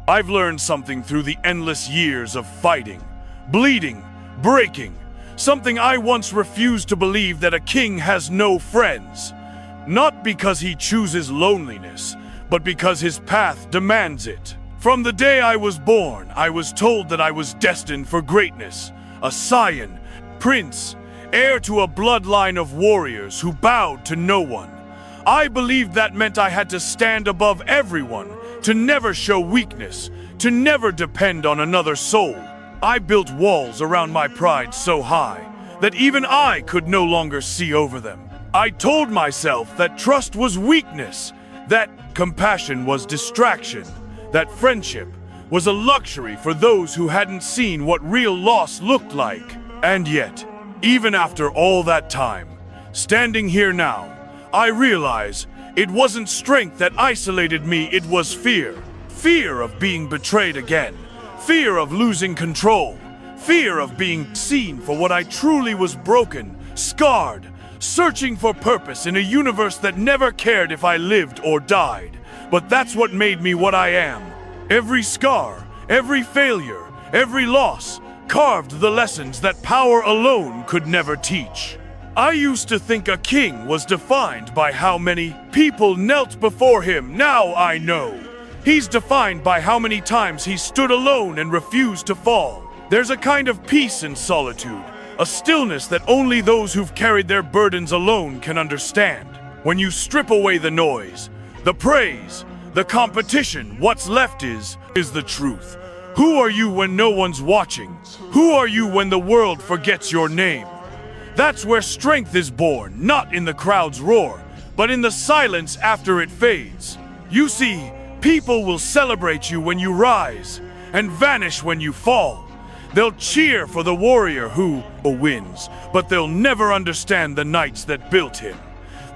I've learned something through the endless years of fighting, bleeding, breaking. Something I once refused to believe, that a king has no friends. Not because he chooses loneliness, but because his path demands it. From the day I was born, I was told that I was destined for greatness. A Saiyan Prince, heir to a bloodline of warriors who bowed to no one. I believed that meant I had to stand above everyone, to never show weakness, to never depend on another soul. I built walls around my pride so high that even I could no longer see over them. I told myself that trust was weakness, that compassion was distraction, that friendship was a luxury for those who hadn't seen what real loss looked like. And yet, even after all that time, standing here now, I realize it wasn't strength that isolated me, it was fear. Fear of being betrayed again. Fear of losing control. Fear of being seen for what I truly was: broken, scarred, searching for purpose in a universe that never cared if I lived or died. But that's what made me what I am. Every scar, every failure, every loss carved the lessons that power alone could never teach. I used to think a king was defined by how many people knelt before him. Now I know he's defined by how many times he stood alone and refused to fall. There's a kind of peace in solitude, a stillness that only those who've carried their burdens alone can understand. When you strip away the noise, the praise, the competition, what's left is the truth. Who are you when no one's watching? Who are you when the world forgets your name? That's where strength is born, not in the crowd's roar, but in the silence after it fades. You see, people will celebrate you when you rise, and vanish when you fall. They'll cheer for the warrior who wins, but they'll never understand the knights that built him.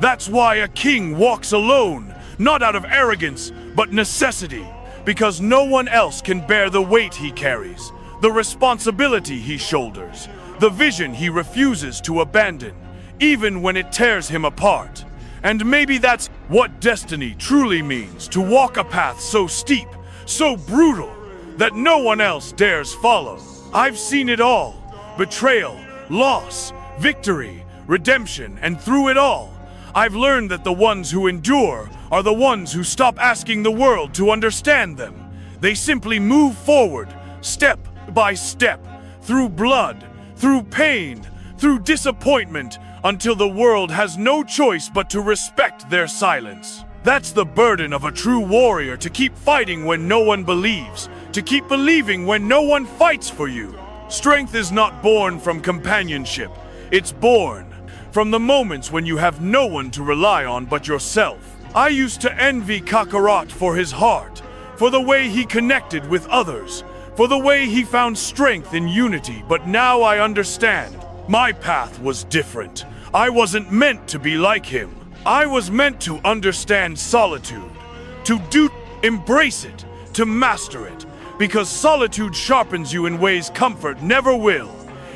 That's why a king walks alone, not out of arrogance, but necessity, because no one else can bear the weight he carries, the responsibility he shoulders, the vision he refuses to abandon, even when it tears him apart. And maybe that's what destiny truly means: to walk a path so steep, so brutal, that no one else dares follow. I've seen it all: betrayal, loss, victory, redemption, and through it all, I've learned that the ones who endure are the ones who stop asking the world to understand them. They simply move forward, step by step, through blood, through pain, through disappointment, until the world has no choice but to respect their silence. That's the burden of a true warrior: to keep fighting when no one believes, to keep believing when no one fights for you. Strength is not born from companionship. It's born from the moments when you have no one to rely on but yourself. I used to envy Kakarot for his heart, for the way he connected with others, for the way he found strength in unity. But now I understand. My path was different. I wasn't meant to be like him. I was meant to understand solitude, to embrace it, to master it, because solitude sharpens you in ways comfort never will.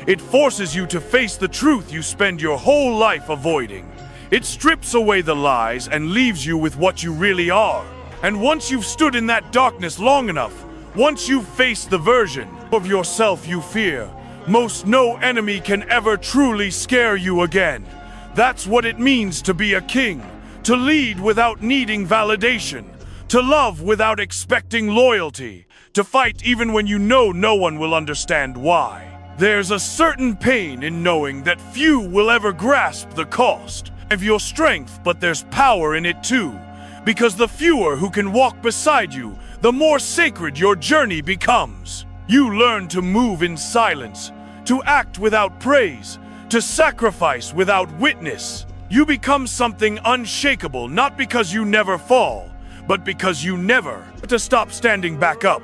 It forces you to face the truth you spend your whole life avoiding. It strips away the lies and leaves you with what you really are. And once you've stood in that darkness long enough, once you've faced the version of yourself you fear, most no enemy can ever truly scare you again. That's what it means to be a king, to lead without needing validation, to love without expecting loyalty, to fight even when you know no one will understand why. There's a certain pain in knowing that few will ever grasp the cost of your strength, but there's power in it too, because the fewer who can walk beside you, the more sacred your journey becomes. You learn to move in silence, to act without praise, to sacrifice without witness. You become something unshakable, not because you never fall, but because you never to stop standing back up.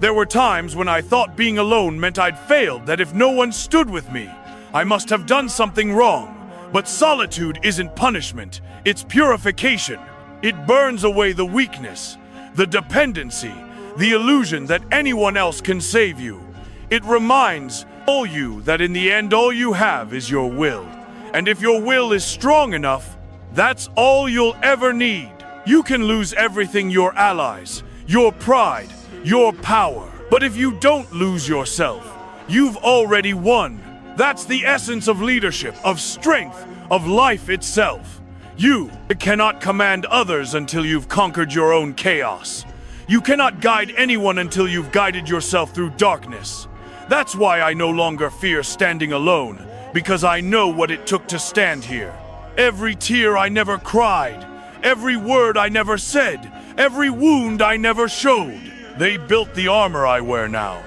There were times when I thought being alone meant I'd failed, that if no one stood with me, I must have done something wrong. But solitude isn't punishment, it's purification. It burns away the weakness, the dependency, the illusion that anyone else can save you. It reminds all you that in the end all you have is your will. And if your will is strong enough, that's all you'll ever need. You can lose everything: your allies, your pride, your power. But if you don't lose yourself, you've already won. That's the essence of leadership, of strength, of life itself. You cannot command others until you've conquered your own chaos. You cannot guide anyone until you've guided yourself through darkness. That's why I no longer fear standing alone, because I know what it took to stand here. Every tear I never cried, every word I never said, every wound I never showed. They built the armor I wear now.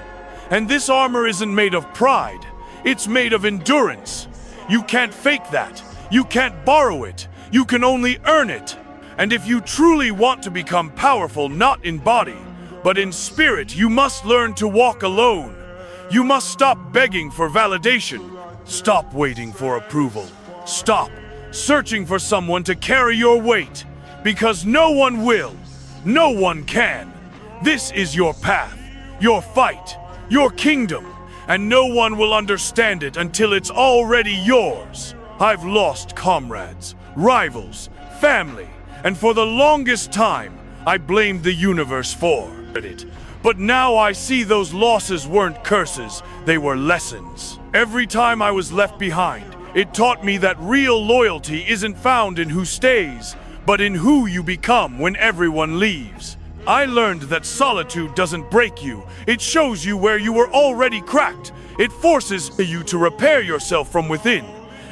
And this armor isn't made of pride, it's made of endurance. You can't fake that. You can't borrow it. You can only earn it. And if you truly want to become powerful, not in body, but in spirit, you must learn to walk alone. You must stop begging for validation. Stop waiting for approval. Stop searching for someone to carry your weight. Because no one will. No one can. This is your path, your fight, your kingdom. And no one will understand it until it's already yours. I've lost comrades, rivals, family, and for the longest time, I blamed the universe for it. But now I see those losses weren't curses, they were lessons. Every time I was left behind, it taught me that real loyalty isn't found in who stays, but in who you become when everyone leaves. I learned that solitude doesn't break you, it shows you where you were already cracked. It forces you to repair yourself from within.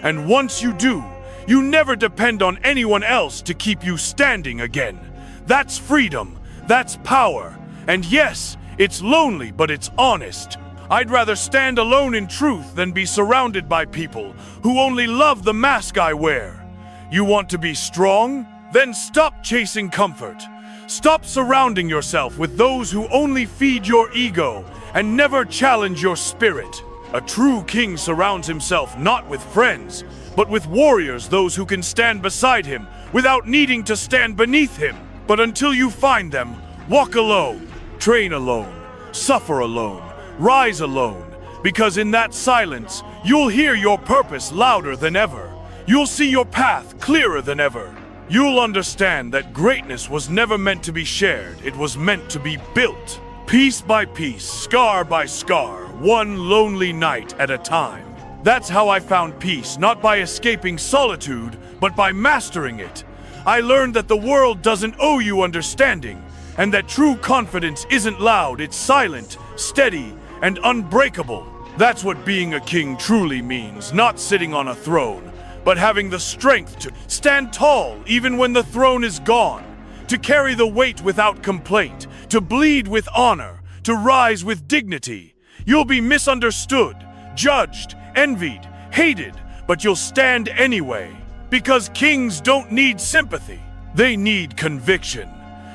And once you do, you never depend on anyone else to keep you standing again. That's freedom, that's power. And yes, it's lonely, but it's honest. I'd rather stand alone in truth than be surrounded by people who only love the mask I wear. You want to be strong? Then stop chasing comfort. Stop surrounding yourself with those who only feed your ego and never challenge your spirit. A true king surrounds himself not with friends, but with warriors, those who can stand beside him without needing to stand beneath him. But until you find them, walk alone, train alone, suffer alone, rise alone, because in that silence, you'll hear your purpose louder than ever. You'll see your path clearer than ever. You'll understand that greatness was never meant to be shared, it was meant to be built. Piece by piece, scar by scar, one lonely night at a time. That's how I found peace, not by escaping solitude, but by mastering it. I learned that the world doesn't owe you understanding, and that true confidence isn't loud, it's silent, steady, and unbreakable. That's what being a king truly means, not sitting on a throne, but having the strength to stand tall even when the throne is gone, to carry the weight without complaint, to bleed with honor, to rise with dignity. You'll be misunderstood, judged, envied, hated, but you'll stand anyway. Because kings don't need sympathy, they need conviction.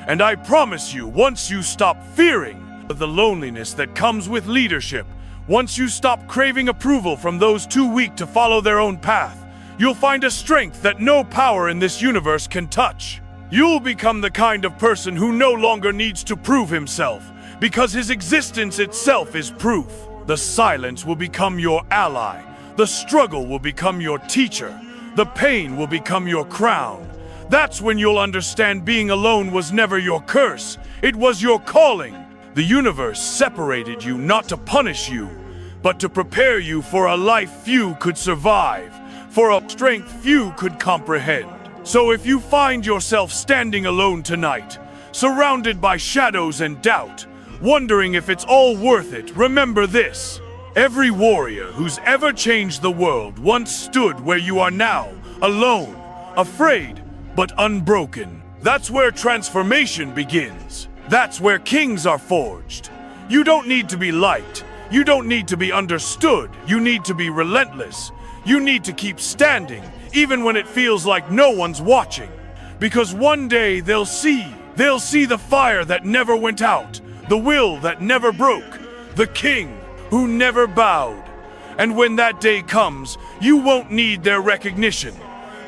And I promise you, once you stop fearing the loneliness that comes with leadership, once you stop craving approval from those too weak to follow their own path, you'll find a strength that no power in this universe can touch. You'll become the kind of person who no longer needs to prove himself, because his existence itself is proof. The silence will become your ally. The struggle will become your teacher. The pain will become your crown. That's when you'll understand being alone was never your curse. It was your calling. The universe separated you not to punish you, but to prepare you for a life few could survive, for a strength few could comprehend. So if you find yourself standing alone tonight, surrounded by shadows and doubt, wondering if it's all worth it, remember this. Every warrior who's ever changed the world once stood where you are now, alone, afraid, but unbroken. That's where transformation begins. That's where kings are forged. You don't need to be liked. You don't need to be understood. You need to be relentless. You need to keep standing, even when it feels like no one's watching. Because one day they'll see the fire that never went out, the will that never broke, the king who never bowed. And when that day comes, you won't need their recognition.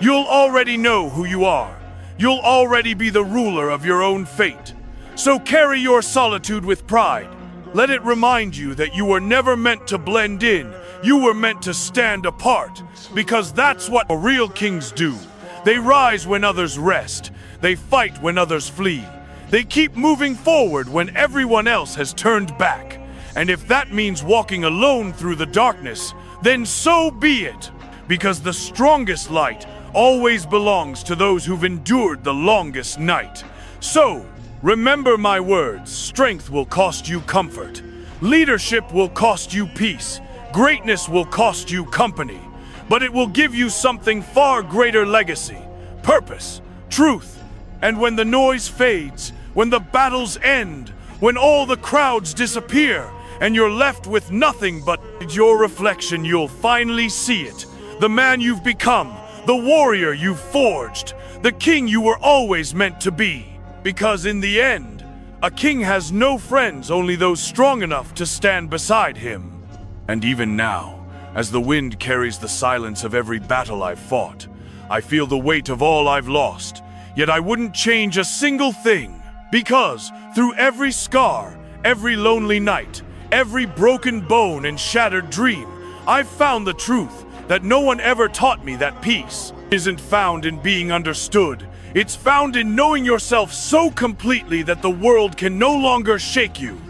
You'll already know who you are. You'll already be the ruler of your own fate. So carry your solitude with pride. Let it remind you that you were never meant to blend in. You were meant to stand apart, because that's what real kings do. They rise when others rest. They fight when others flee. They keep moving forward when everyone else has turned back. And if that means walking alone through the darkness, then so be it. Because the strongest light always belongs to those who've endured the longest night. So, remember my words, strength will cost you comfort. Leadership will cost you peace. Greatness will cost you company. But it will give you something far greater legacy, purpose, truth. And when the noise fades, when the battles end, when all the crowds disappear, and you're left with nothing but your reflection, you'll finally see it. The man you've become, the warrior you've forged, the king you were always meant to be. Because in the end, a king has no friends, only those strong enough to stand beside him. And even now, as the wind carries the silence of every battle I've fought, I feel the weight of all I've lost. Yet I wouldn't change a single thing. Because through every scar, every lonely night, every broken bone and shattered dream, I've found the truth that no one ever taught me, that peace isn't found in being understood. It's found in knowing yourself so completely that the world can no longer shake you.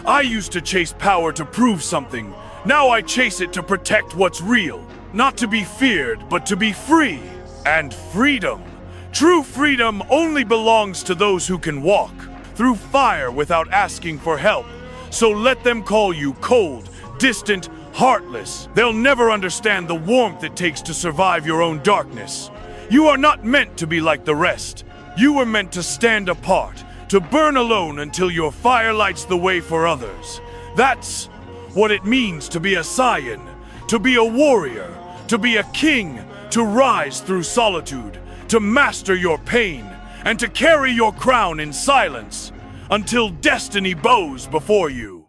I used to chase power to prove something. Now I chase it to protect what's real. Not to be feared, but to be free. And freedom. True freedom only belongs to those who can walk through fire without asking for help. So let them call you cold, distant, heartless. They'll never understand the warmth it takes to survive your own darkness. You are not meant to be like the rest. You were meant to stand apart, to burn alone until your fire lights the way for others. That's what it means to be a Saiyan, to be a warrior, to be a king, to rise through solitude, to master your pain, and to carry your crown in silence until destiny bows before you.